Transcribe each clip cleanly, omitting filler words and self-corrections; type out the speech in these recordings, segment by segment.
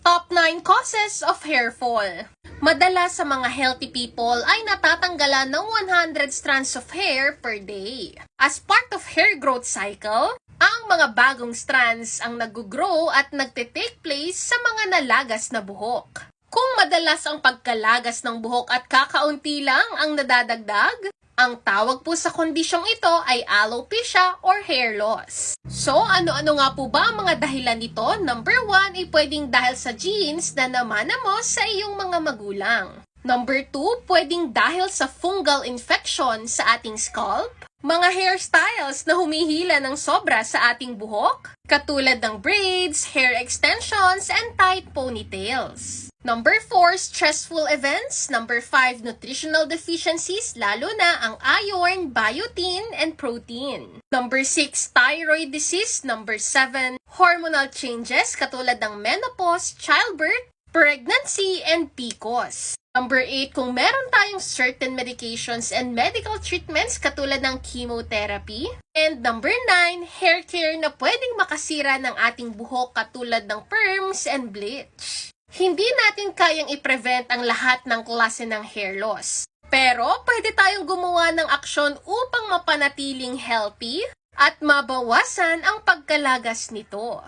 Top 9 causes of hair fall. Madalas sa mga healthy people ay natatanggalan ng 100 strands of hair per day. As part of hair growth cycle, ang mga bagong strands ang nag-grow at nagte-take place sa mga nalagas na buhok. Kung madalas ang pagkalagas ng buhok at kakaunti lang ang nadadagdag, ang tawag po sa kondisyong ito ay alopecia or hair loss. So, ano-ano nga po ba ang mga dahilan nito? Number 1 ay pwedeng dahil sa genes na namana mo sa iyong mga magulang. Number 2, pwedeng dahil sa fungal infection sa ating scalp. Mga hairstyles na humihila ng sobra sa ating buhok, katulad ng braids, hair extensions, and tight ponytails. Number 4, stressful events. Number 5, nutritional deficiencies, lalo na ang iron, biotin, and protein. Number 6, thyroid disease. Number 7, hormonal changes katulad ng menopause, childbirth, pregnancy, and PCOS. Number 8, kung meron tayong certain medications and medical treatments katulad ng chemotherapy. And number 9, hair care na pwedeng makasira ng ating buhok katulad ng perms and bleach. Hindi natin kayang i-prevent ang lahat ng klase ng hair loss. Pero pwede tayong gumawa ng aksyon upang mapanatiling healthy at mabawasan ang pagkalagas nito.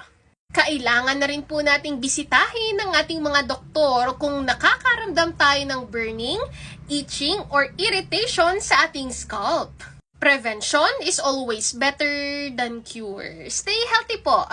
Kailangan na rin po nating bisitahin ng ating mga doktor kung nakakaramdam tayo ng burning, itching, or irritation sa ating scalp. Prevention is always better than cure. Stay healthy po!